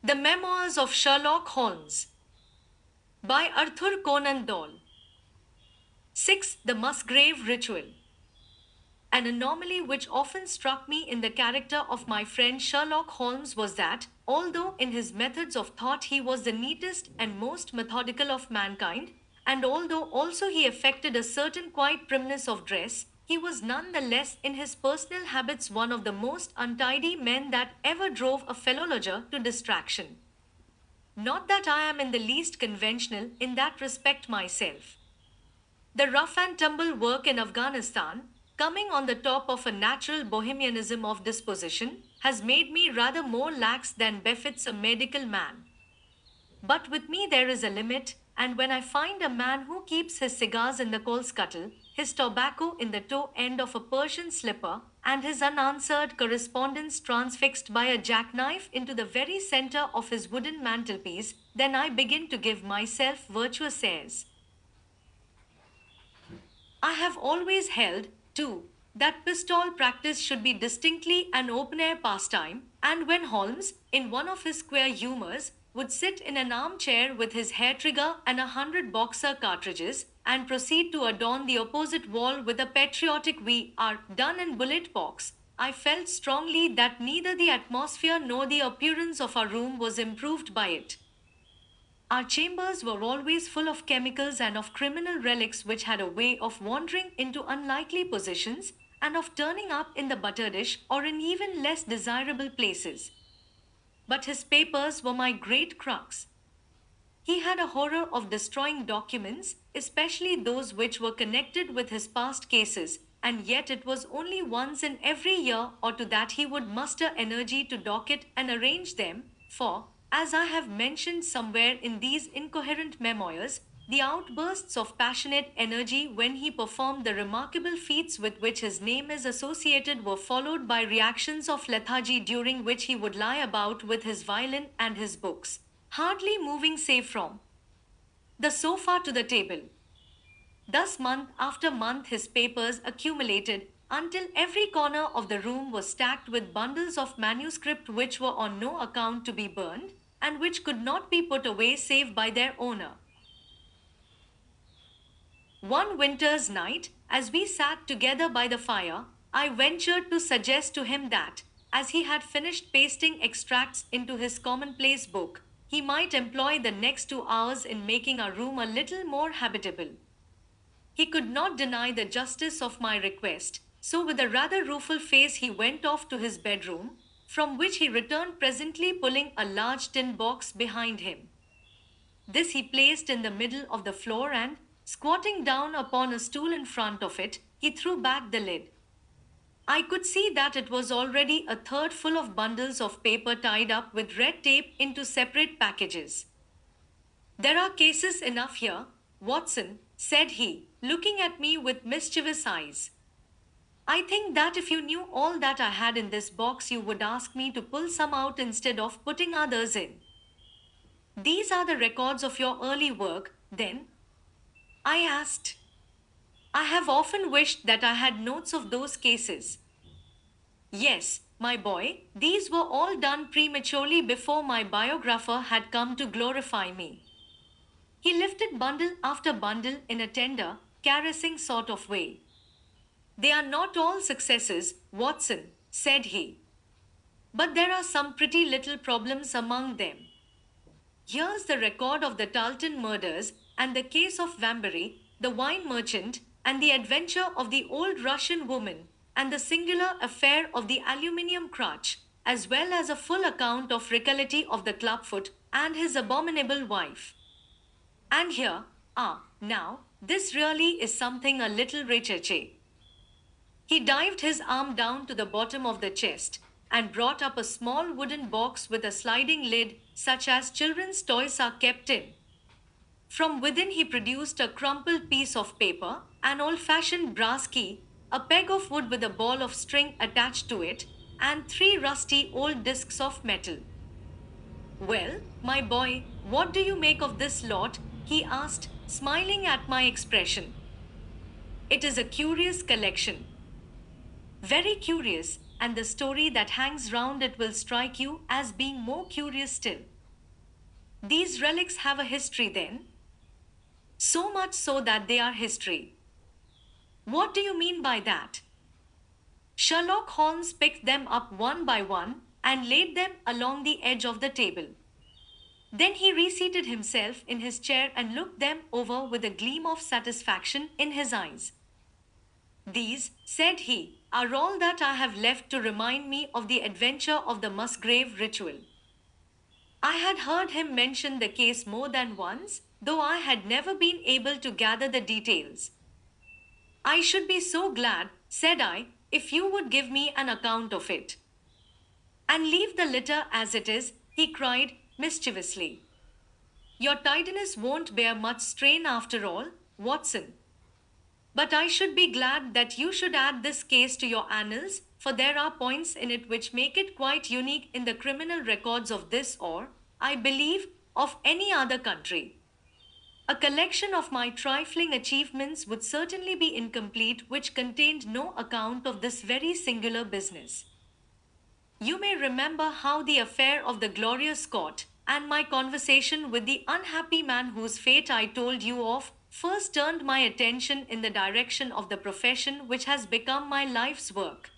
The Memoirs of Sherlock Holmes by Arthur Conan Doyle. 6. The Musgrave Ritual. An anomaly which often struck me in the character of my friend Sherlock Holmes was that, although in his methods of thought he was the neatest and most methodical of mankind, and although also he affected a certain quiet primness of dress, he was none the less in his personal habits one of the most untidy men that ever drove a fellow lodger to distraction. Not that I am in the least conventional in that respect myself. The rough and tumble work in Afghanistan, coming on the top of a natural bohemianism of disposition, has made me rather more lax than befits a medical man. But with me there is a limit, and when I find a man who keeps his cigars in the coal scuttle, his tobacco in the toe end of a Persian slipper, and his unanswered correspondence transfixed by a jackknife into the very center of his wooden mantelpiece, then I begin to give myself virtuous airs. I have always held, too, that pistol practice should be distinctly an open air pastime, and when Holmes, in one of his queer humors, would sit in an armchair with his hair trigger and 100 boxer cartridges, and proceed to adorn the opposite wall with a patriotic "We are done" and bullet box, I felt strongly that neither the atmosphere nor the appearance of our room was improved by it. Our chambers were always full of chemicals and of criminal relics which had a way of wandering into unlikely positions and of turning up in the butter dish or in even less desirable places. But his papers were my great crux. He had a horror of destroying documents, especially those which were connected with his past cases, and yet it was only once in every year or two that he would muster energy to docket and arrange them, for, as I have mentioned somewhere in these incoherent memoirs, the outbursts of passionate energy when he performed the remarkable feats with which his name is associated were followed by reactions of lethargy during which he would lie about with his violin and his books, hardly moving save from the sofa to the table. Thus, month after month, his papers accumulated until every corner of the room was stacked with bundles of manuscript which were on no account to be burned, and which could not be put away save by their owner. One winter's night, as we sat together by the fire, I ventured to suggest to him that, as he had finished pasting extracts into his commonplace book, he might employ the next 2 hours in making our room a little more habitable. He could not deny the justice of my request, so with a rather rueful face he went off to his bedroom, from which he returned presently pulling a large tin box behind him. This he placed in the middle of the floor and, squatting down upon a stool in front of it, he threw back the lid. I could see that it was already a third full of bundles of paper tied up with red tape into separate packages. "There are cases enough here, Watson," said he, looking at me with mischievous eyes. "I think that if you knew all that I had in this box, you would ask me to pull some out instead of putting others in." "These are the records of your early work, then?" I asked. "I have often wished that I had notes of those cases." "Yes, my boy, these were all done prematurely before my biographer had come to glorify me." He lifted bundle after bundle in a tender, caressing sort of way. "They are not all successes, Watson," said he. "But there are some pretty little problems among them. Here's the record of the Tarleton murders, and the case of Vambery, the wine merchant, and the adventure of the old Russian woman, and the singular affair of the aluminium crutch, as well as a full account of Riccaliti of the clubfoot, and his abominable wife. And here, now, this really is something a little recherche." He dived his arm down to the bottom of the chest, and brought up a small wooden box with a sliding lid, such as children's toys are kept in. From within he produced a crumpled piece of paper, an old-fashioned brass key, a peg of wood with a ball of string attached to it, and 3 rusty old discs of metal. "Well, my boy, what do you make of this lot?" he asked, smiling at my expression. "It is a curious collection." "Very curious, and the story that hangs round it will strike you as being more curious still." These relics have a history then? So much so that they are history. What do you mean by that? Sherlock Holmes picked them up one by one and laid them along the edge of the table. Then he reseated himself in his chair and looked them over with a gleam of satisfaction in his eyes. These, said he, are all that I have left to remind me of the adventure of the Musgrave Ritual. I had heard him mention the case more than once, though I had never been able to gather the details. I should be so glad, said I, if you would give me an account of it. And leave the litter as it is, he cried mischievously. Your tidiness won't bear much strain after all, Watson. But I should be glad that you should add this case to your annals, for there are points in it which make it quite unique in the criminal records of this or, I believe, of any other country. A collection of my trifling achievements would certainly be incomplete which contained no account of this very singular business. You may remember how the affair of the Glorious Scot and my conversation with the unhappy man whose fate I told you of first turned my attention in the direction of the profession which has become my life's work.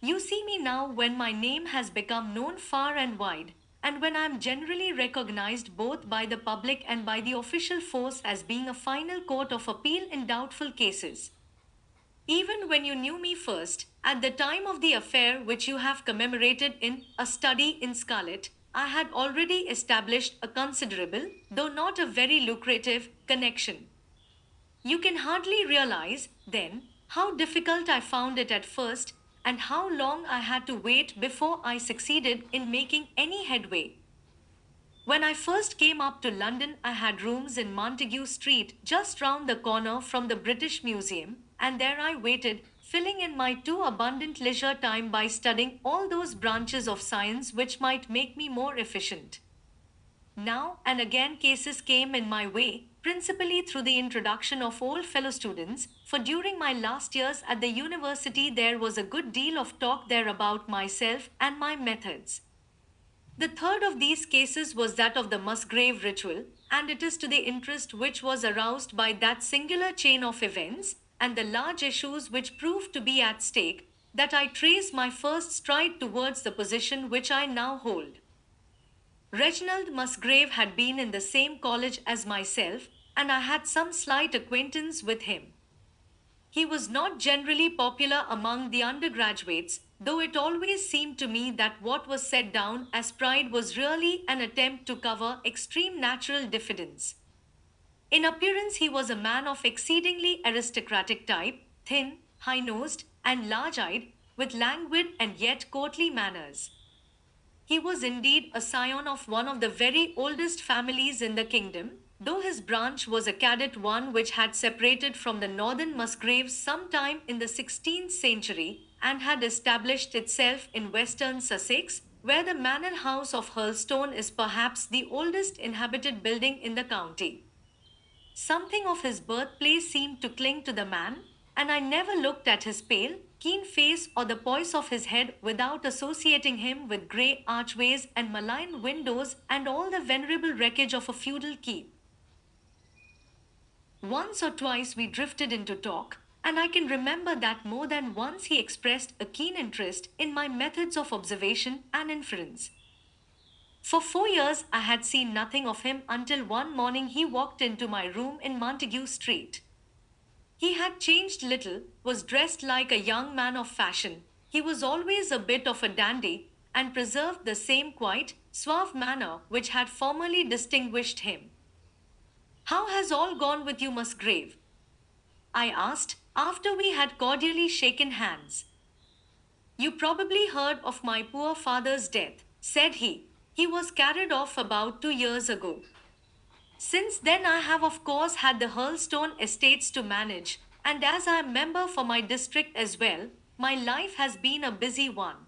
You see me now when my name has become known far and wide, and when I am generally recognized both by the public and by the official force as being a final court of appeal in doubtful cases. Even when you knew me first, at the time of the affair which you have commemorated in A Study in Scarlet, I had already established a considerable, though not a very lucrative, connection. You can hardly realize, then, how difficult I found it at first, and how long I had to wait before I succeeded in making any headway. When I first came up to London, I had rooms in Montague Street, just round the corner from the British Museum, and there I waited, filling in my too abundant leisure time by studying all those branches of science which might make me more efficient. Now and again cases came in my way, principally through the introduction of old fellow students, for during my last years at the university there was a good deal of talk there about myself and my methods. The third of these cases was that of the Musgrave Ritual, and it is to the interest which was aroused by that singular chain of events, and the large issues which proved to be at stake, that I trace my first stride towards the position which I now hold. Reginald Musgrave had been in the same college as myself, and I had some slight acquaintance with him. He was not generally popular among the undergraduates, though it always seemed to me that what was set down as pride was really an attempt to cover extreme natural diffidence. In appearance he was a man of exceedingly aristocratic type, thin, high-nosed, and large-eyed, with languid and yet courtly manners. He was indeed a scion of one of the very oldest families in the kingdom, though his branch was a cadet one which had separated from the northern Musgraves some time in the 16th century, and had established itself in western Sussex, where the manor house of Hurlstone is perhaps the oldest inhabited building in the county. Something of his birthplace seemed to cling to the man, and I never looked at his pale, keen face or the poise of his head without associating him with grey archways and malign windows and all the venerable wreckage of a feudal keep. Once or twice we drifted into talk, and I can remember that more than once he expressed a keen interest in my methods of observation and inference. For 4 years I had seen nothing of him until one morning he walked into my room in Montague Street. He had changed little, was dressed like a young man of fashion. He was always a bit of a dandy, and preserved the same quiet, suave manner which had formerly distinguished him. "How has all gone with you, Musgrave?" I asked, after we had cordially shaken hands. "You probably heard of my poor father's death," said he. "He was carried off about 2 years ago. Since then I have of course had the Hurlstone estates to manage, and as I am member for my district as well, my life has been a busy one.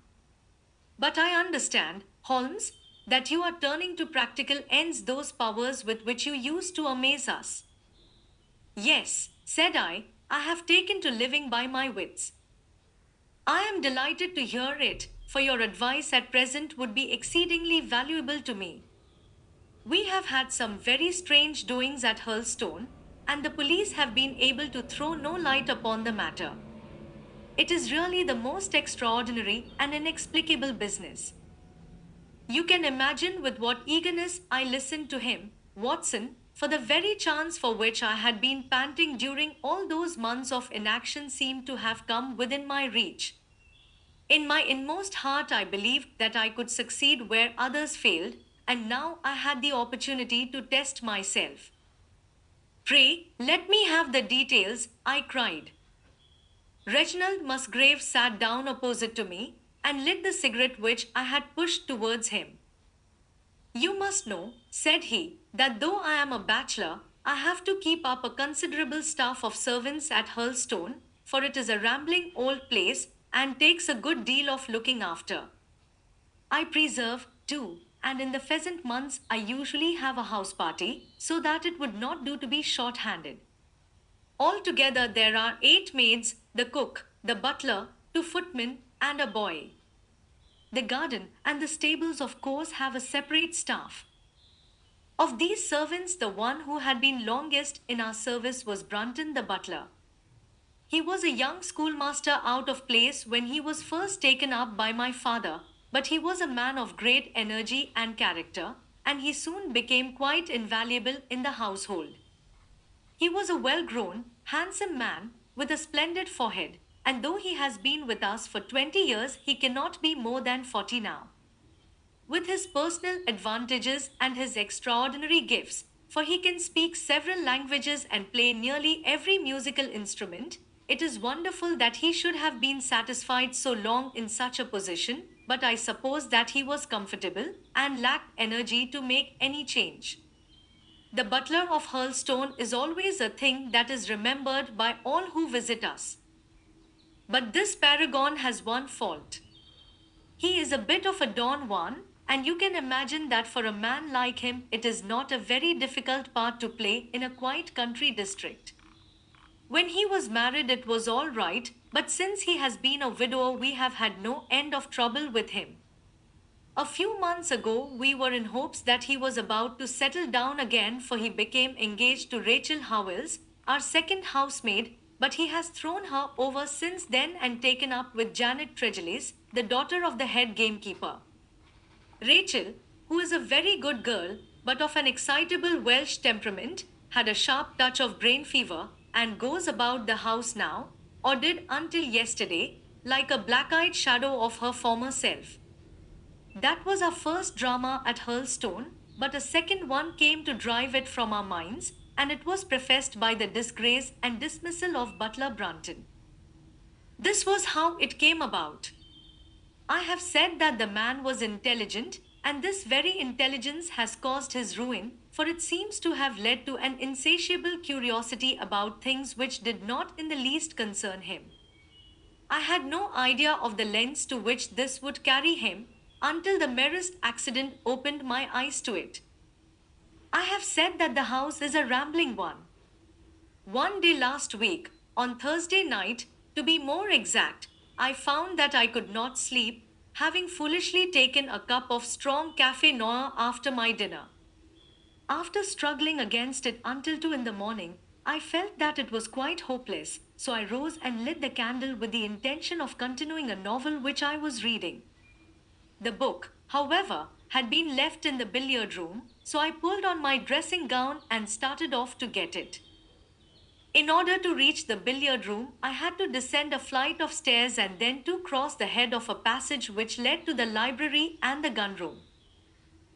But I understand, Holmes, that you are turning to practical ends those powers with which you used to amaze us." "Yes," said I have taken to living by my wits." "I am delighted to hear it, for your advice at present would be exceedingly valuable to me." We have had some very strange doings at Hurlstone, and the police have been able to throw no light upon the matter. It is really the most extraordinary and inexplicable business. You can imagine with what eagerness I listened to him, Watson, for the very chance for which I had been panting during all those months of inaction seemed to have come within my reach. In my inmost heart, I believed that I could succeed where others failed, and now I had the opportunity to test myself. Pray, let me have the details, I cried. Reginald Musgrave sat down opposite to me and lit the cigarette which I had pushed towards him. You must know, said he, that though I am a bachelor, I have to keep up a considerable staff of servants at Hurlstone, for it is a rambling old place and takes a good deal of looking after. I preserve, too, and in the pheasant months I usually have a house party, so that it would not do to be short-handed. Altogether there are 8 maids, the cook, the butler, 2 footmen, and a boy. The garden and the stables of course have a separate staff. Of these servants the one who had been longest in our service was Brunton the butler. He was a young schoolmaster out of place when he was first taken up by my father, but he was a man of great energy and character, and he soon became quite invaluable in the household. He was a well-grown, handsome man with a splendid forehead, and though he has been with us for 20 years, he cannot be more than 40 now. With his personal advantages and his extraordinary gifts, for he can speak several languages and play nearly every musical instrument, it is wonderful that he should have been satisfied so long in such a position, but I suppose that he was comfortable and lacked energy to make any change. The butler of Hurlstone is always a thing that is remembered by all who visit us. But this paragon has one fault. He is a bit of a Don Juan, and you can imagine that for a man like him it is not a very difficult part to play in a quiet country district. When he was married it was all right, but since he has been a widower we have had no end of trouble with him. A few months ago we were in hopes that he was about to settle down again, for he became engaged to Rachel Howells, our second housemaid, but he has thrown her over since then and taken up with Janet Tregellis, the daughter of the head gamekeeper. Rachel, who is a very good girl, but of an excitable Welsh temperament, had a sharp touch of brain fever, and goes about the house now, or did until yesterday, like a black-eyed shadow of her former self. That was our first drama at Hurlstone, but a second one came to drive it from our minds, and it was prefaced by the disgrace and dismissal of Butler Brunton. This was how it came about. I have said that the man was intelligent, and this very intelligence has caused his ruin, for it seems to have led to an insatiable curiosity about things which did not in the least concern him. I had no idea of the lengths to which this would carry him, until the merest accident opened my eyes to it. I have said that the house is a rambling one. One day last week, on Thursday night, to be more exact, I found that I could not sleep, having foolishly taken a cup of strong café noir after my dinner. After struggling against it until 2 in the morning, I felt that it was quite hopeless, so I rose and lit the candle with the intention of continuing a novel which I was reading. The book, however, had been left in the billiard room, so I pulled on my dressing gown and started off to get it. In order to reach the billiard room, I had to descend a flight of stairs and then to cross the head of a passage which led to the library and the gun room.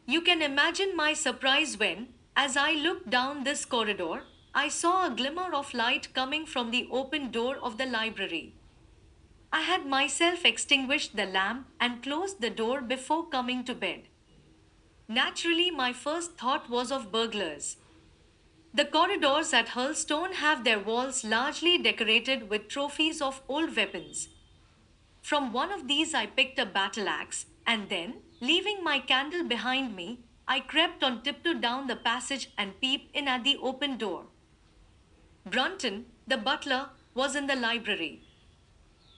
You can imagine my surprise when, as I looked down this corridor, I saw a glimmer of light coming from the open door of the library. I had myself extinguished the lamp and closed the door before coming to bed. Naturally, my first thought was of burglars. The corridors at Hurlstone have their walls largely decorated with trophies of old weapons. From one of these I picked a battle axe, and then, leaving my candle behind me, I crept on tiptoe down the passage and peeped in at the open door. Brunton, the butler, was in the library.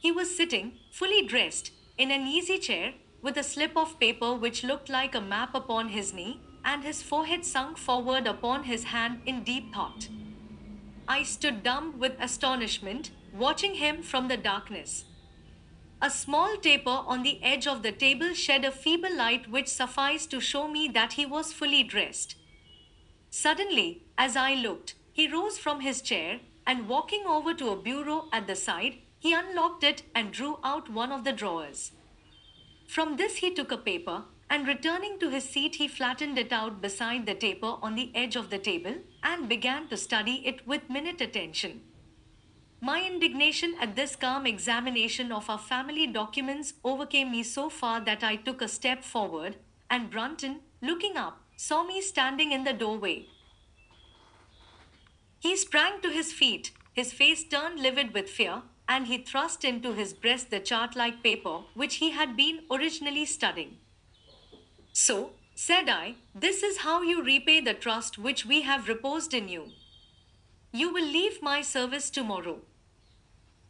He was sitting, fully dressed, in an easy chair, with a slip of paper which looked like a map upon his knee, and his forehead sunk forward upon his hand in deep thought. I stood dumb with astonishment, watching him from the darkness. A small taper on the edge of the table shed a feeble light which sufficed to show me that he was fully dressed. Suddenly, as I looked, he rose from his chair and walking over to a bureau at the side, he unlocked it and drew out one of the drawers. From this he took a paper, and returning to his seat, he flattened it out beside the taper on the edge of the table and began to study it with minute attention. My indignation at this calm examination of our family documents overcame me so far that I took a step forward, and Brunton, looking up, saw me standing in the doorway. He sprang to his feet, his face turned livid with fear, and he thrust into his breast the chart like paper which he had been originally studying. So, said I, this is how you repay the trust which we have reposed in you. You will leave my service tomorrow.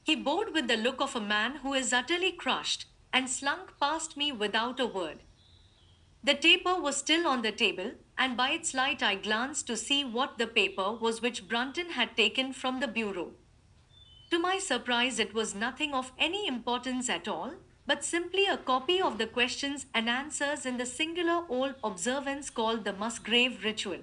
He bowed with the look of a man who is utterly crushed, and slunk past me without a word. The taper was still on the table, and by its light I glanced to see what the paper was which Brunton had taken from the bureau. To my surprise, it was nothing of any importance at all, but simply a copy of the questions and answers in the singular old observance called the Musgrave Ritual.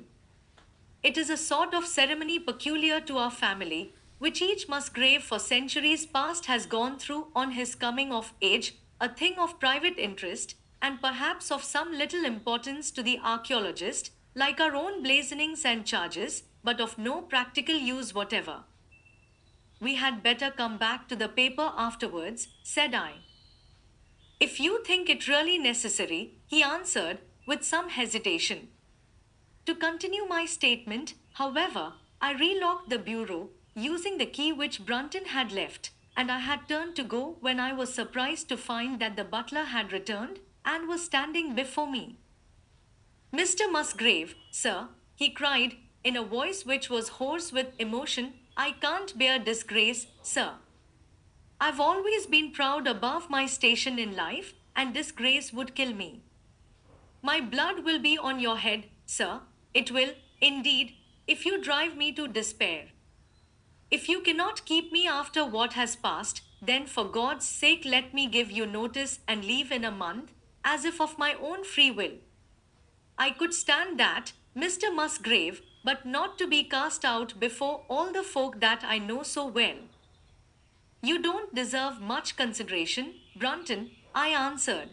It is a sort of ceremony peculiar to our family, which each Musgrave for centuries past has gone through on his coming of age, a thing of private interest, and perhaps of some little importance to the archaeologist, like our own blazonings and charges, but of no practical use whatever. We had better come back to the paper afterwards, said I. If you think it really necessary, he answered, with some hesitation. To continue my statement, however, I relocked the bureau, using the key which Brunton had left, and I had turned to go when I was surprised to find that the butler had returned and was standing before me. Mr. Musgrave, sir, he cried, in a voice which was hoarse with emotion, I can't bear disgrace, sir. I've always been proud above my station in life, and disgrace would kill me. My blood will be on your head, sir. It will, indeed, if you drive me to despair. If you cannot keep me after what has passed, then for God's sake let me give you notice and leave in a month, as if of my own free will. I could stand that, Mr. Musgrave, but not to be cast out before all the folk that I know so well. You don't deserve much consideration, Brunton, I answered.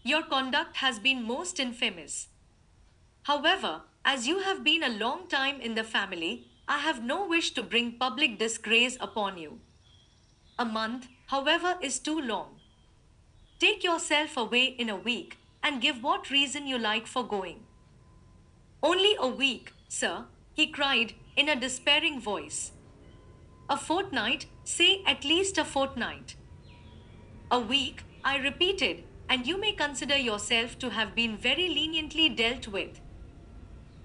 Your conduct has been most infamous. However, as you have been a long time in the family, I have no wish to bring public disgrace upon you. A month, however, is too long. Take yourself away in a week, and give what reason you like for going. Only a week, sir, he cried in a despairing voice. A fortnight, say at least a fortnight. A week, I repeated, and you may consider yourself to have been very leniently dealt with.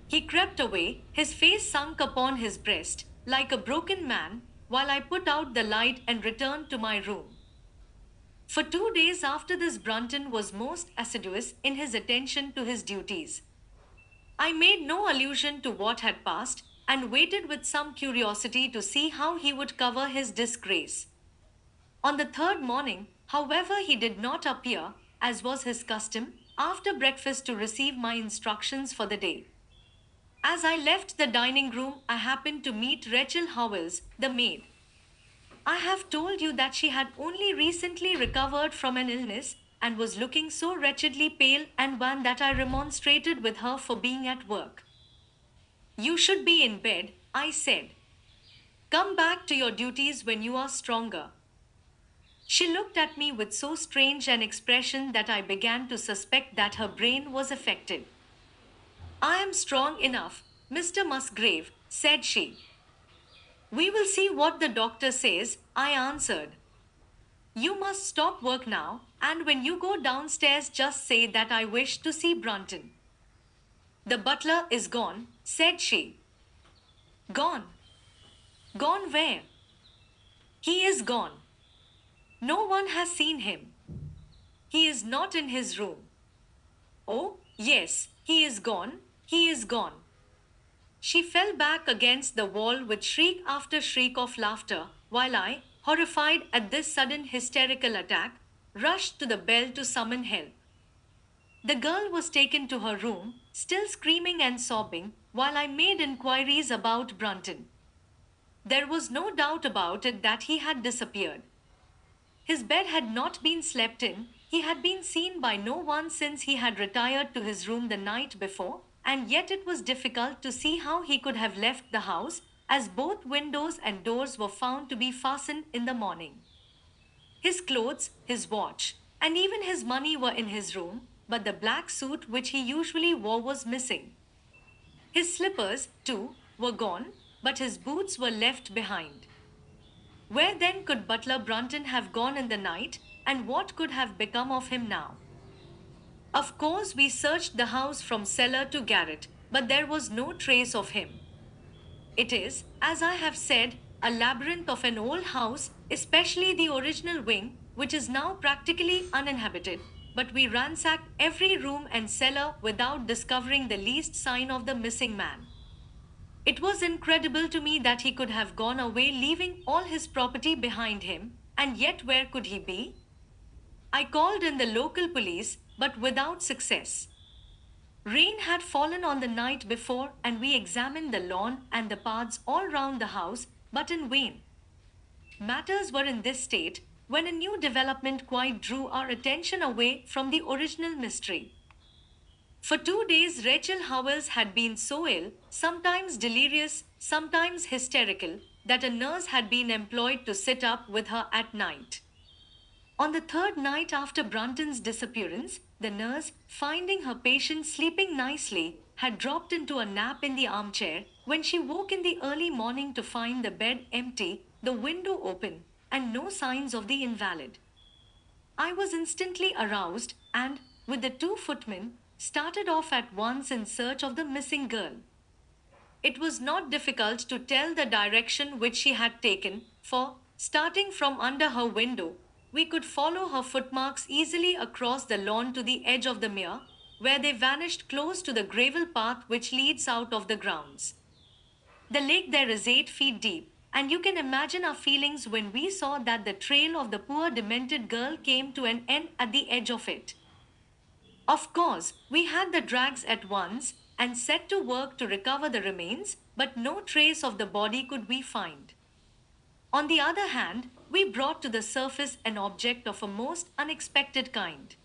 He crept away, his face sunk upon his breast, like a broken man, while I put out the light and returned to my room. For 2 days after this, Brunton was most assiduous in his attention to his duties. I made no allusion to what had passed, and waited with some curiosity to see how he would cover his disgrace. On the third morning, however, he did not appear, as was his custom, after breakfast to receive my instructions for the day. As I left the dining room, I happened to meet Rachel Howells, the maid. I have told you that she had only recently recovered from an illness, and was looking so wretchedly pale and wan that I remonstrated with her for being at work. You should be in bed, I said. Come back to your duties when you are stronger. She looked at me with so strange an expression that I began to suspect that her brain was affected. I am strong enough, Mr. Musgrave, said she. We will see what the doctor says, I answered. You must stop work now, and when you go downstairs just say that I wish to see Brunton. The butler is gone, said she. Gone? Gone where? He is gone. No one has seen him. He is not in his room. Oh, Yes, he is gone, he is gone. She fell back against the wall with shriek after shriek of laughter, while I, horrified at this sudden hysterical attack, rushed to the bell to summon help. The girl was taken to her room, still screaming and sobbing, while I made inquiries about Brunton. There was no doubt about it that he had disappeared. His bed had not been slept in, he had been seen by no one since he had retired to his room the night before, and yet it was difficult to see how he could have left the house, as both windows and doors were found to be fastened in the morning. His clothes, his watch, and even his money were in his room, but the black suit which he usually wore was missing. His slippers, too, were gone, but his boots were left behind. Where then could Butler Brunton have gone in the night, and what could have become of him now? Of course, we searched the house from cellar to garret, but there was no trace of him. It is, as I have said, a labyrinth of an old house, especially the original wing, which is now practically uninhabited. But we ransacked every room and cellar without discovering the least sign of the missing man. It was incredible to me that he could have gone away leaving all his property behind him, and yet where could he be? I called in the local police, but without success. Rain had fallen on the night before, and we examined the lawn and the paths all round the house, but in vain. Matters were in this state when a new development quite drew our attention away from the original mystery. For 2 days, Rachel Howells had been so ill, sometimes delirious, sometimes hysterical, that a nurse had been employed to sit up with her at night. On the third night after Brunton's disappearance, the nurse, finding her patient sleeping nicely, had dropped into a nap in the armchair when she woke in the early morning to find the bed empty, the window open, and no signs of the invalid. I was instantly aroused and, with the two footmen, started off at once in search of the missing girl. It was not difficult to tell the direction which she had taken, for, starting from under her window, we could follow her footmarks easily across the lawn to the edge of the mere, where they vanished close to the gravel path which leads out of the grounds. The lake there is 8 feet deep, and you can imagine our feelings when we saw that the trail of the poor demented girl came to an end at the edge of it. Of course, we had the drags at once and set to work to recover the remains, but no trace of the body could we find. On the other hand, we brought to the surface an object of a most unexpected kind.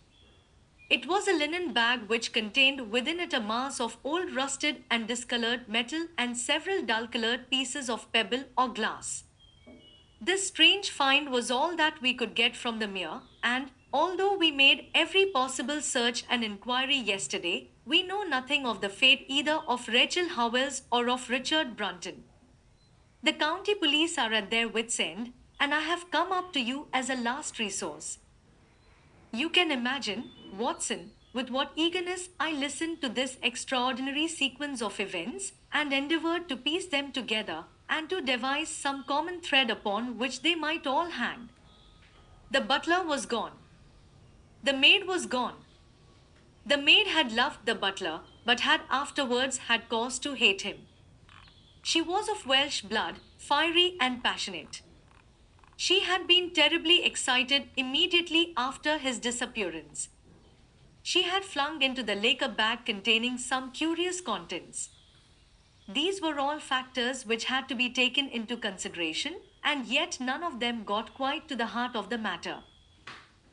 It was a linen bag which contained within it a mass of old rusted and discolored metal and several dull-colored pieces of pebble or glass. This strange find was all that we could get from the mere, and, although we made every possible search and inquiry yesterday, we know nothing of the fate either of Rachel Howells or of Richard Brunton. The county police are at their wits' end, and I have come up to you as a last resource. You can imagine, Watson, with what eagerness I listened to this extraordinary sequence of events and endeavored to piece them together and to devise some common thread upon which they might all hang. The butler was gone. The maid was gone. The maid had loved the butler, but had afterwards had cause to hate him. She was of Welsh blood, fiery and passionate. She had been terribly excited immediately after his disappearance. She had flung into the lake a bag containing some curious contents. These were all factors which had to be taken into consideration, and yet none of them got quite to the heart of the matter.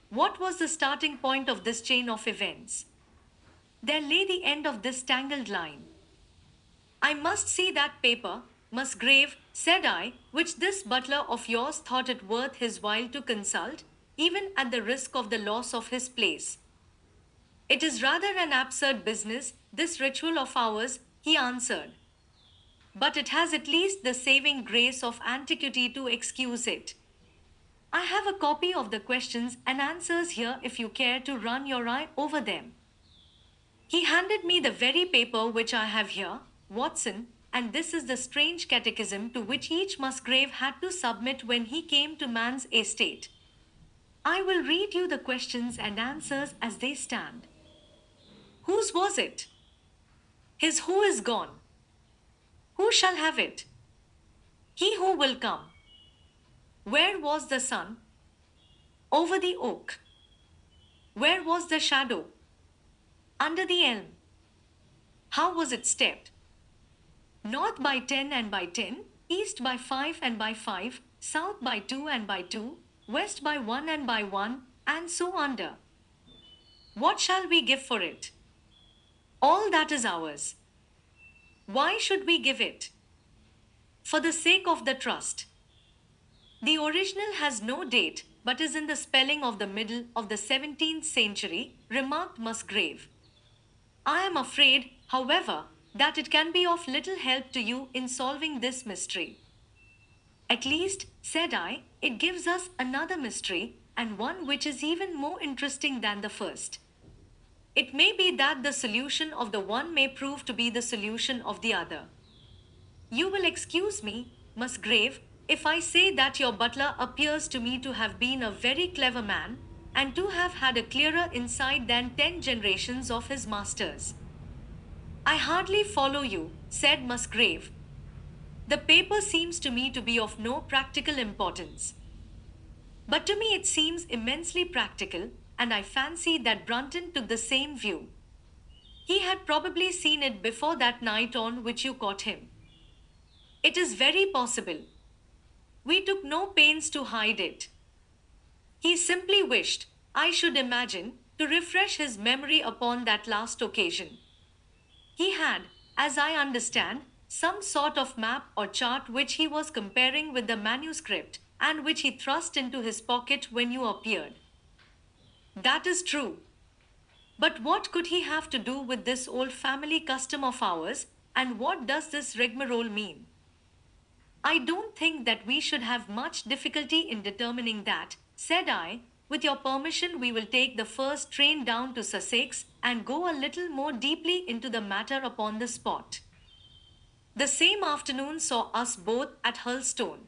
What was the starting point of this chain of events? There lay the end of this tangled line. I must see that paper, Musgrave, said I, which this butler of yours thought it worth his while to consult, even at the risk of the loss of his place. It is rather an absurd business, this ritual of ours, he answered. But it has at least the saving grace of antiquity to excuse it. I have a copy of the questions and answers here if you care to run your eye over them. He handed me the very paper which I have here, Watson, and this is the strange catechism to which each Musgrave had to submit when he came to man's estate. I will read you the questions and answers as they stand. Whose Whose was it? His who is gone. Who shall have it? He who will come. Where was the sun? Over the oak. Where was the shadow? Under the elm. How was it stepped? North by 10 and by 10, east by 5 and by 5, south by 2 and by 2, west by 1 and by 1, and so under. What shall we give for it? All that is ours. Why should we give it? For the sake of the trust. The original has no date, but is in the spelling of the middle of the 17th century, remarked Musgrave. I am afraid, however, that it can be of little help to you in solving this mystery. At least, said I, it gives us another mystery, and one which is even more interesting than the first. It may be that the solution of the one may prove to be the solution of the other. You will excuse me, Musgrave, if I say that your butler appears to me to have been a very clever man, and to have had a clearer insight than 10 generations of his masters. I hardly follow you, said Musgrave. The paper seems to me to be of no practical importance. But to me it seems immensely practical, and I fancy that Brunton took the same view. He had probably seen it before that night on which you caught him. It is very possible. We took no pains to hide it. He simply wished, I should imagine, to refresh his memory upon that last occasion. He had, as I understand, some sort of map or chart which he was comparing with the manuscript, and which he thrust into his pocket when you appeared. That is true. But what could he have to do with this old family custom of ours, and what does this rigmarole mean? I don't think that we should have much difficulty in determining that, said I. With your permission, we will take the first train down to Sussex and go a little more deeply into the matter upon the spot. The same afternoon saw us both at Hurlstone.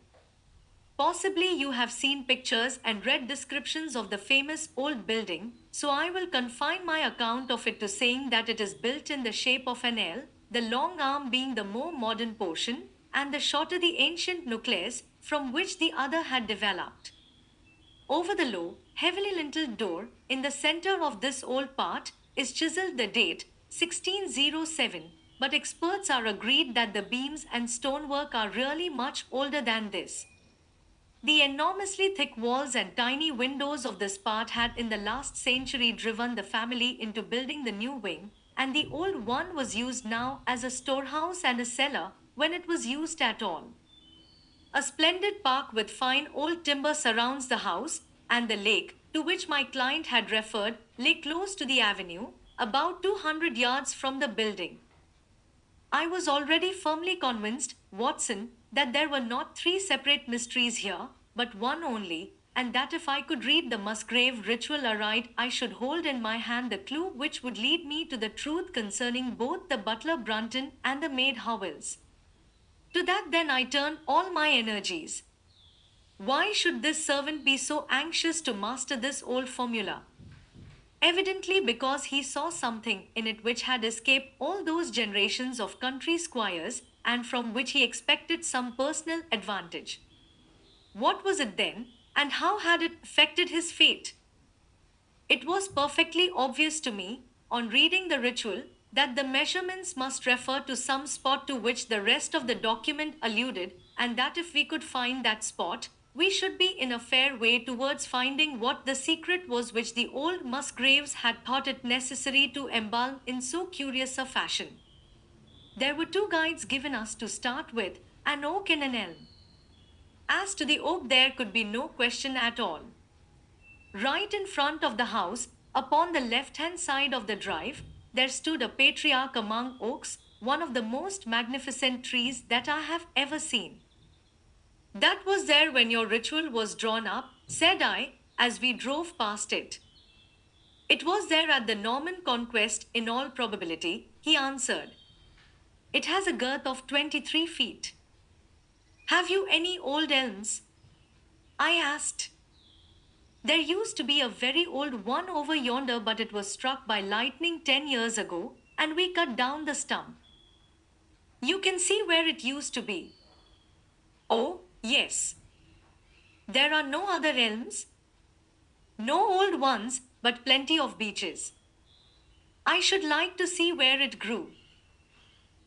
Possibly you have seen pictures and read descriptions of the famous old building, so I will confine my account of it to saying that it is built in the shape of an L, the long arm being the more modern portion, and the shorter the ancient nucleus from which the other had developed. Over the low, heavily linteled door, in the center of this old part, is chiseled the date, 1607, but experts are agreed that the beams and stonework are really much older than this. The enormously thick walls and tiny windows of this part had in the last century driven the family into building the new wing, and the old one was used now as a storehouse and a cellar when it was used at all. A splendid park with fine old timber surrounds the house, and the lake, to which my client had referred, lay close to the avenue, about 200 yards from the building. I was already firmly convinced, Watson, that there were not 3 separate mysteries here, but one only, and that if I could read the Musgrave Ritual aright, I should hold in my hand the clue which would lead me to the truth concerning both the butler Brunton and the maid Howells. To that then I turn all my energies. Why should this servant be so anxious to master this old formula? Evidently because he saw something in it which had escaped all those generations of country squires, and from which he expected some personal advantage. What was it then, and how had it affected his fate? It was perfectly obvious to me, on reading the ritual, that the measurements must refer to some spot to which the rest of the document alluded, and that if we could find that spot, we should be in a fair way towards finding what the secret was which the old Musgraves had thought it necessary to embalm in so curious a fashion. There were 2 guides given us to start with, an oak and an elm. As to the oak, there could be no question at all. Right in front of the house, upon the left-hand side of the drive, there stood a patriarch among oaks, one of the most magnificent trees that I have ever seen. That was there when your ritual was drawn up, said I, as we drove past it. It was there at the Norman Conquest in all probability, he answered. It has a girth of 23 feet. Have you any old elms? I asked. There used to be a very old one over yonder, but it was struck by lightning 10 years ago, and we cut down the stump. You can see where it used to be. Oh, yes. There are no other elms? No old ones, but plenty of beeches. I should like to see where it grew.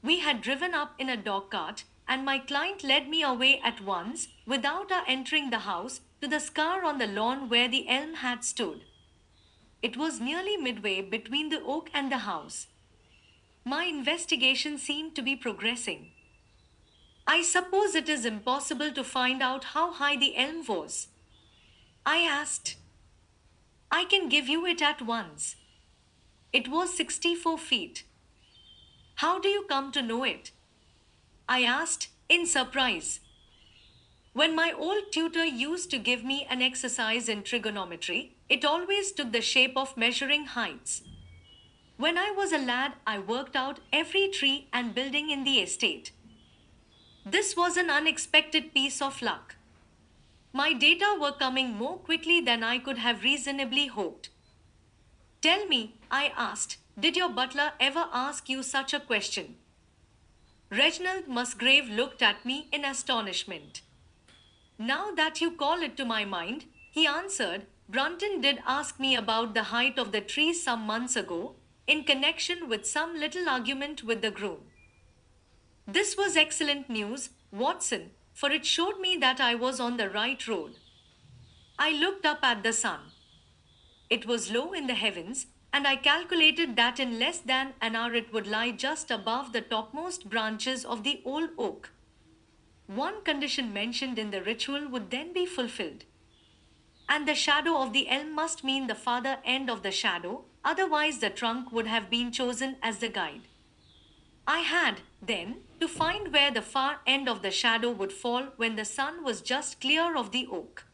We had driven up in a dog cart, and my client led me away at once, without our entering the house, to the scar on the lawn where the elm had stood. It was nearly midway between the oak and the house. My investigation seemed to be progressing. I suppose it is impossible to find out how high the elm was. I asked. I can give you it at once. It was 64 feet. How do you come to know it? I asked, in surprise. When my old tutor used to give me an exercise in trigonometry, it always took the shape of measuring heights. When I was a lad, I worked out every tree and building in the estate. This was an unexpected piece of luck. My data were coming more quickly than I could have reasonably hoped. Tell me, I asked, did your butler ever ask you such a question? Reginald Musgrave looked at me in astonishment. Now that you call it to my mind, he answered, Brunton did ask me about the height of the tree some months ago, in connection with some little argument with the groom. This was excellent news, Watson, for it showed me that I was on the right road. I looked up at the sun. It was low in the heavens, and I calculated that in less than an hour it would lie just above the topmost branches of the old oak. One condition mentioned in the ritual would then be fulfilled. And the shadow of the elm must mean the farther end of the shadow, otherwise the trunk would have been chosen as the guide. I had, then, to find where the far end of the shadow would fall when the sun was just clear of the oak.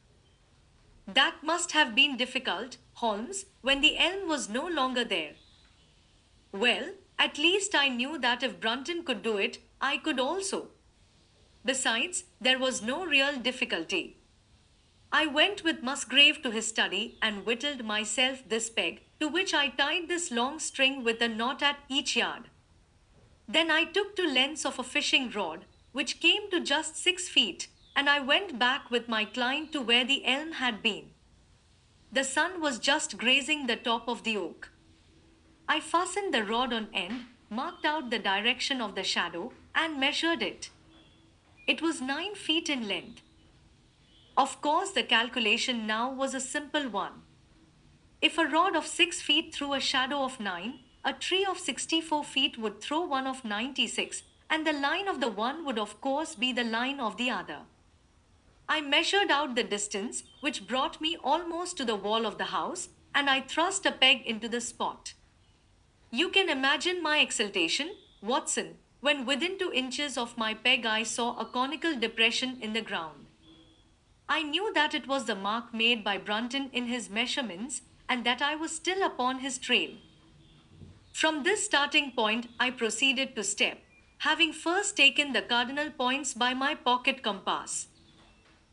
That must have been difficult, Holmes, when the elm was no longer there. Well, at least I knew that if Brunton could do it, I could also. Besides, there was no real difficulty. I went with Musgrave to his study and whittled myself this peg, to which I tied this long string with a knot at each yard. Then I took 2 lengths of a fishing rod, which came to just 6 feet, and I went back with my client to where the elm had been. The sun was just grazing the top of the oak. I fastened the rod on end, marked out the direction of the shadow, and measured it. It was 9 feet in length. Of course, the calculation now was a simple one. If a rod of 6 feet threw a shadow of 9, a tree of 64 feet would throw one of 96, and the line of the one would of course be the line of the other. I measured out the distance, which brought me almost to the wall of the house, and I thrust a peg into the spot. You can imagine my exultation, Watson, when within 2 inches of my peg I saw a conical depression in the ground. I knew that it was the mark made by Brunton in his measurements, and that I was still upon his trail. From this starting point, I proceeded to step, having first taken the cardinal points by my pocket compass.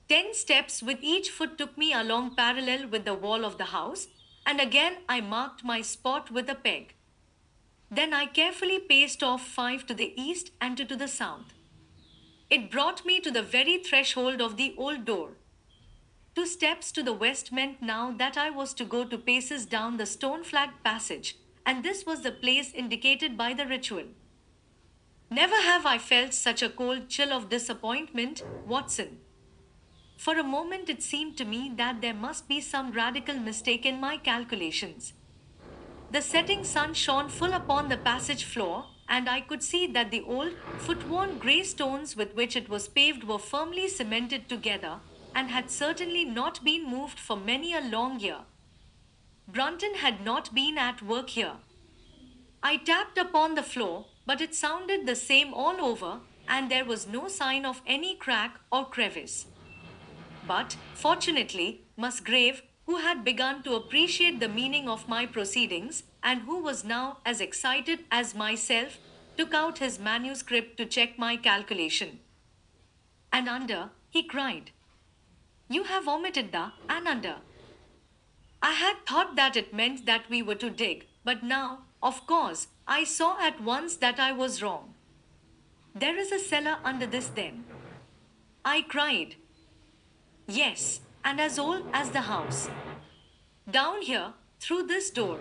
10 steps with each foot took me along parallel with the wall of the house, and again I marked my spot with a peg. Then I carefully paced off 5 to the east and 2 to the south. It brought me to the very threshold of the old door. 2 steps to the west meant now that I was to go 2 paces down the stone-flagged passage, and this was the place indicated by the ritual. Never have I felt such a cold chill of disappointment, Watson. For a moment it seemed to me that there must be some radical mistake in my calculations. The setting sun shone full upon the passage floor, and I could see that the old, foot-worn grey stones with which it was paved were firmly cemented together, and had certainly not been moved for many a long year. Brunton had not been at work here. I tapped upon the floor, but it sounded the same all over, and there was no sign of any crack or crevice. But, fortunately, Musgrave, who had begun to appreciate the meaning of my proceedings, and who was now as excited as myself, took out his manuscript to check my calculation. "And under," he cried. "You have omitted the 'and under.' I had thought that it meant that we were to dig, but now, of course, I saw at once that I was wrong. There is a cellar under this then, I cried. Yes, and as old as the house. Down here, through this door.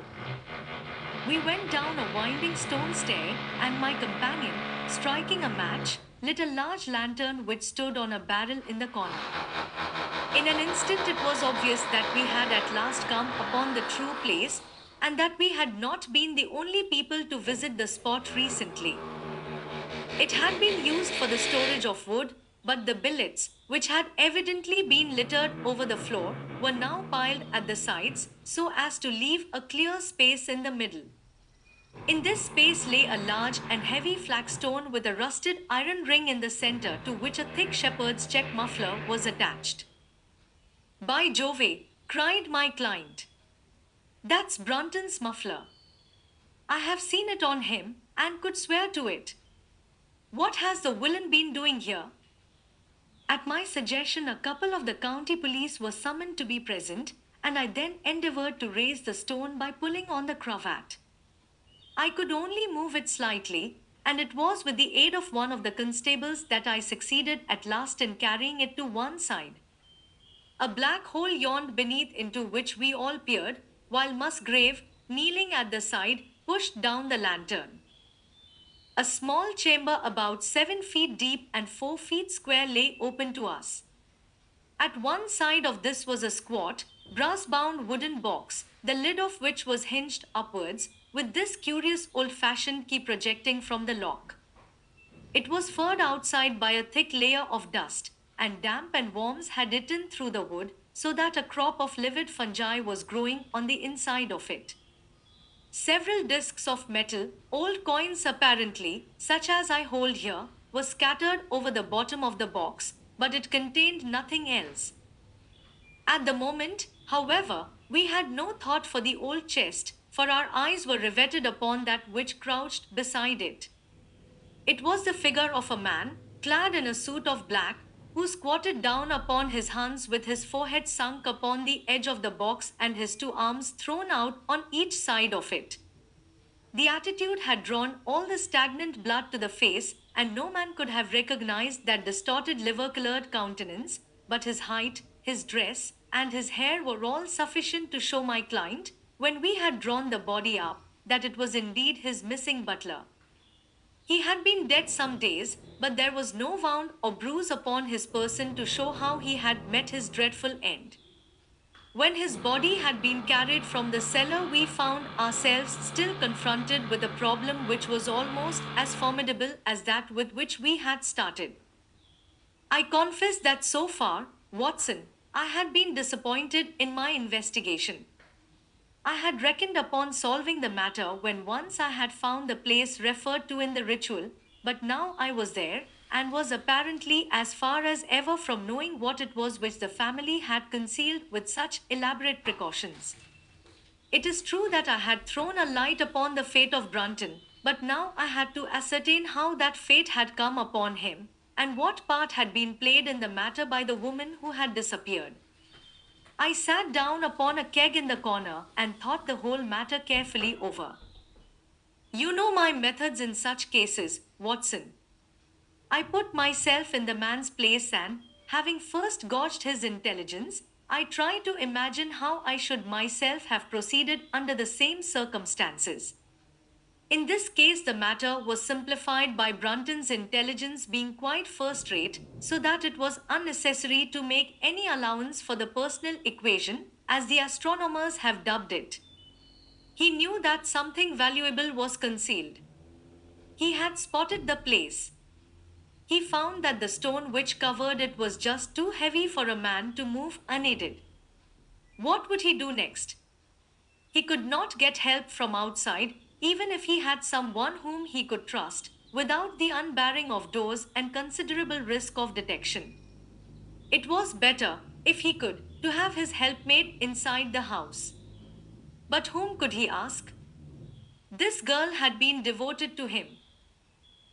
We went down a winding stone stair, and my companion, striking a match, lit a large lantern which stood on a barrel in the corner. In an instant, it was obvious that we had at last come upon the true place, and that we had not been the only people to visit the spot recently. It had been used for the storage of wood, but the billets, which had evidently been littered over the floor, were now piled at the sides so as to leave a clear space in the middle. In this space lay a large and heavy flagstone with a rusted iron ring in the center to which a thick shepherd's check muffler was attached. By Jove, cried my client. That's Brunton's muffler. I have seen it on him and could swear to it. What has the villain been doing here? At my suggestion, a couple of the county police were summoned to be present, and I then endeavored to raise the stone by pulling on the cravat. I could only move it slightly, and it was with the aid of one of the constables that I succeeded at last in carrying it to one side. A black hole yawned beneath into which we all peered, while Musgrave, kneeling at the side, pushed down the lantern. A small chamber about 7 feet deep and 4 feet square lay open to us. At one side of this was a squat, brass-bound wooden box, the lid of which was hinged upwards, with this curious old-fashioned key projecting from the lock. It was furred outside by a thick layer of dust, and damp and worms had eaten through the wood, so that a crop of livid fungi was growing on the inside of it. Several discs of metal, old coins apparently, such as I hold here, were scattered over the bottom of the box, but it contained nothing else. At the moment, however, we had no thought for the old chest, for our eyes were riveted upon that which crouched beside it. It was the figure of a man, clad in a suit of black, who squatted down upon his hands with his forehead sunk upon the edge of the box and his two arms thrown out on each side of it. The attitude had drawn all the stagnant blood to the face, and no man could have recognized that distorted liver-colored countenance, but his height, his dress, and his hair were all sufficient to show my client, when we had drawn the body up, that it was indeed his missing butler. He had been dead some days, but there was no wound or bruise upon his person to show how he had met his dreadful end. When his body had been carried from the cellar, we found ourselves still confronted with a problem which was almost as formidable as that with which we had started. I confess that so far, Watson, I had been disappointed in my investigation. I had reckoned upon solving the matter when once I had found the place referred to in the ritual, but now I was there, and was apparently as far as ever from knowing what it was which the family had concealed with such elaborate precautions. It is true that I had thrown a light upon the fate of Brunton, but now I had to ascertain how that fate had come upon him, and what part had been played in the matter by the woman who had disappeared. I sat down upon a keg in the corner and thought the whole matter carefully over. You know my methods in such cases, Watson. I put myself in the man's place and, having first gauged his intelligence, I try to imagine how I should myself have proceeded under the same circumstances. In this case, the matter was simplified by Brunton's intelligence being quite first-rate, so that it was unnecessary to make any allowance for the personal equation, as the astronomers have dubbed it. He knew that something valuable was concealed. He had spotted the place. He found that the stone which covered it was just too heavy for a man to move unaided. What would he do next? He could not get help from outside, even if he had someone whom he could trust, without the unbarring of doors and considerable risk of detection. It was better, if he could, to have his helpmate inside the house. But whom could he ask? This girl had been devoted to him.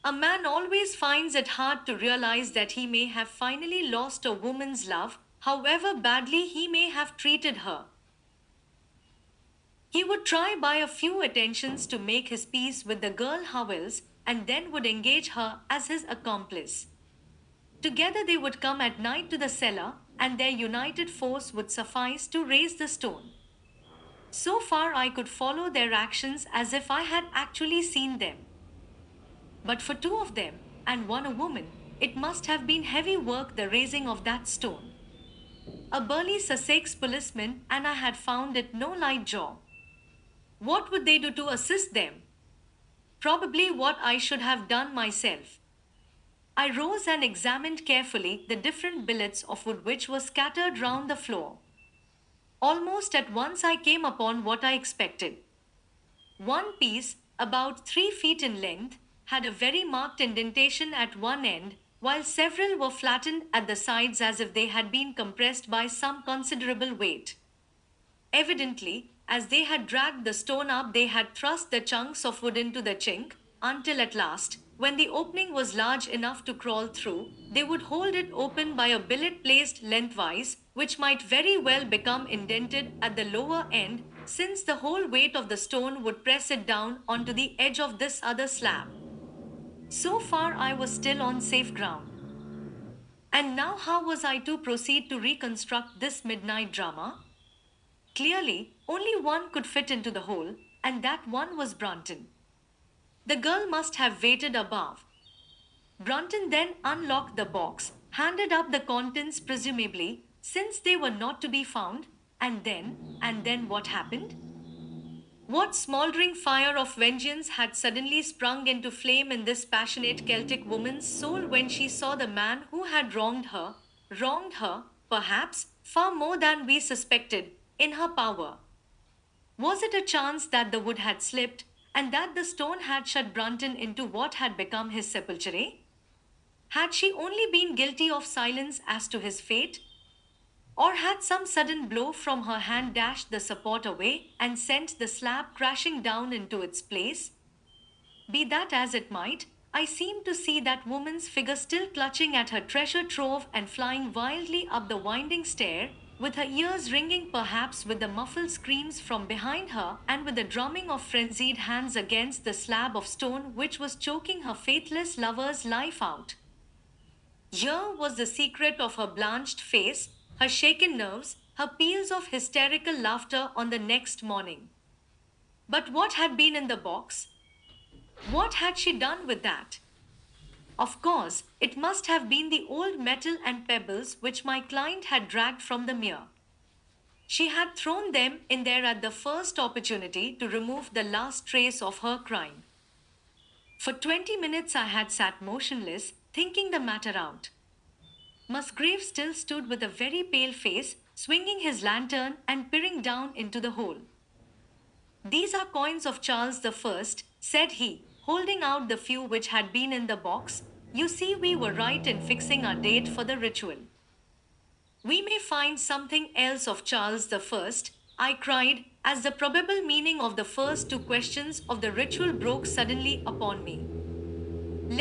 A man always finds it hard to realize that he may have finally lost a woman's love, however badly he may have treated her. He would try by a few attentions to make his peace with the girl Howells and then would engage her as his accomplice. Together they would come at night to the cellar, and their united force would suffice to raise the stone. So far, I could follow their actions as if I had actually seen them. But for two of them, and one a woman, it must have been heavy work the raising of that stone. A burly Sussex policeman, and I had found it no light job. What would they do to assist them? Probably what I should have done myself. I rose and examined carefully the different billets of wood which were scattered round the floor. Almost at once I came upon what I expected. One piece, about 3 feet in length, had a very marked indentation at one end, while several were flattened at the sides as if they had been compressed by some considerable weight. Evidently, as they had dragged the stone up, they had thrust the chunks of wood into the chink, until at last, when the opening was large enough to crawl through, they would hold it open by a billet placed lengthwise, which might very well become indented at the lower end, since the whole weight of the stone would press it down onto the edge of this other slab. So far, I was still on safe ground. And now, how was I to proceed to reconstruct this midnight drama? Clearly, only one could fit into the hole, and that one was Brunton. The girl must have waited above. Brunton then unlocked the box, handed up the contents presumably, since they were not to be found, and then what happened? What smouldering fire of vengeance had suddenly sprung into flame in this passionate Celtic woman's soul when she saw the man who had wronged her, perhaps, far more than we suspected, in her power? Was it a chance that the wood had slipped, and that the stone had shut Brunton into what had become his sepulchre? Had she only been guilty of silence as to his fate? Or had some sudden blow from her hand dashed the support away and sent the slab crashing down into its place? Be that as it might, I seemed to see that woman's figure still clutching at her treasure trove and flying wildly up the winding stair, with her ears ringing perhaps with the muffled screams from behind her and with the drumming of frenzied hands against the slab of stone which was choking her faithless lover's life out. Here was the secret of her blanched face, her shaken nerves, her peals of hysterical laughter on the next morning. But what had been in the box? What had she done with that? Of course, it must have been the old metal and pebbles which my client had dragged from the mere. She had thrown them in there at the first opportunity to remove the last trace of her crime. For 20 minutes I had sat motionless, thinking the matter out. Musgrave still stood with a very pale face, swinging his lantern and peering down into the hole. "These are coins of Charles I," said he, holding out the few which had been in the box. "You see, we were right in fixing our date for the ritual." "We may find something else of Charles I," I cried, as the probable meaning of the first two questions of the ritual broke suddenly upon me.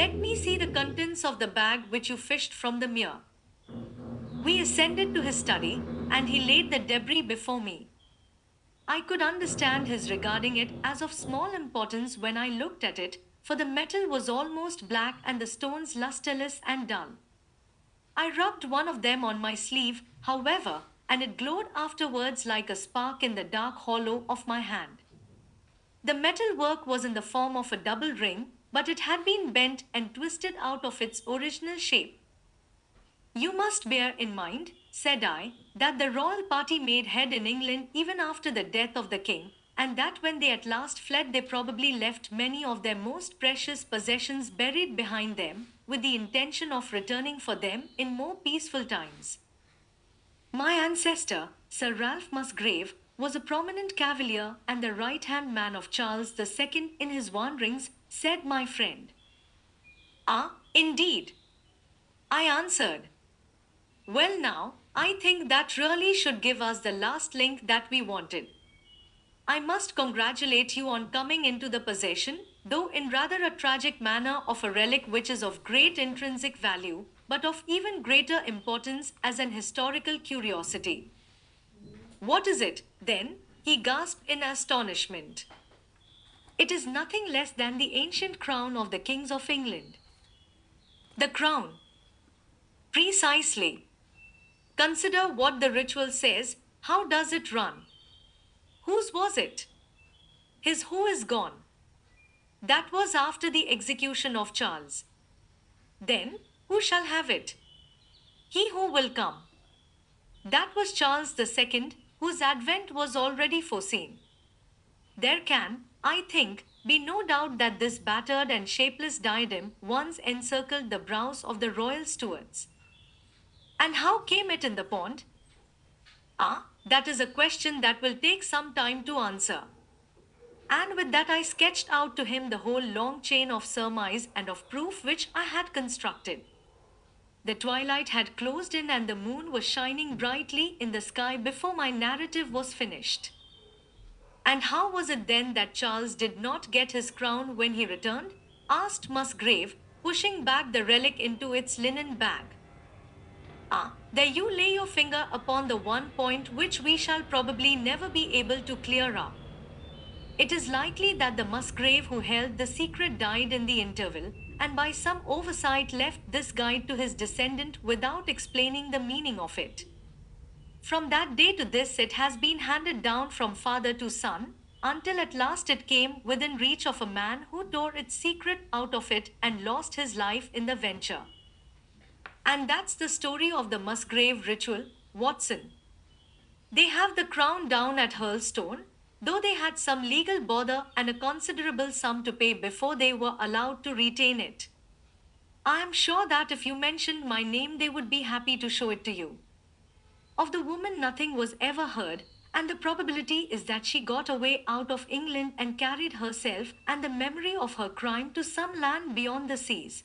"Let me see the contents of the bag which you fished from the mere." We ascended to his study, and he laid the debris before me. I could understand his regarding it as of small importance when I looked at it, for the metal was almost black and the stones lusterless and dull. I rubbed one of them on my sleeve, however, and it glowed afterwards like a spark in the dark hollow of my hand. The metal work was in the form of a double ring, but it had been bent and twisted out of its original shape. "You must bear in mind," said I, "that the royal party made head in England even after the death of the king, and that when they at last fled they probably left many of their most precious possessions buried behind them, with the intention of returning for them in more peaceful times. My ancestor, Sir Ralph Musgrave, was a prominent cavalier and the right-hand man of Charles II in his wanderings," said my friend. "Ah, indeed," I answered. "Well now, I think that really should give us the last link that we wanted. I must congratulate you on coming into the possession, though in rather a tragic manner, of a relic which is of great intrinsic value, but of even greater importance as an historical curiosity." "What is it, then?" He gasped in astonishment. It is nothing less than the ancient crown of the kings of England. The crown. Precisely. Consider what the ritual says. How does it run? Whose was it? His who is gone. That was after the execution of Charles. Then, who shall have it? He who will come. That was Charles II, whose advent was already foreseen. There can, I think, be no doubt that this battered and shapeless diadem once encircled the brows of the royal stewards. And how came it in the pond? Ah, that is a question that will take some time to answer. And with that, I sketched out to him the whole long chain of surmise and of proof which I had constructed. The twilight had closed in and the moon was shining brightly in the sky before my narrative was finished. And how was it then that Charles did not get his crown when he returned? Asked Musgrave, pushing back the relic into its linen bag. Ah, there you lay your finger upon the one point which we shall probably never be able to clear up. It is likely that the Musgrave who held the secret died in the interval, and by some oversight left this guide to his descendant without explaining the meaning of it. From that day to this it has been handed down from father to son, until at last it came within reach of a man who tore its secret out of it and lost his life in the venture. And that's the story of the Musgrave Ritual, Watson. They have the crown down at Hurlstone, though they had some legal bother and a considerable sum to pay before they were allowed to retain it. I am sure that if you mentioned my name, they would be happy to show it to you. Of the woman, nothing was ever heard, and the probability is that she got away out of England and carried herself and the memory of her crime to some land beyond the seas.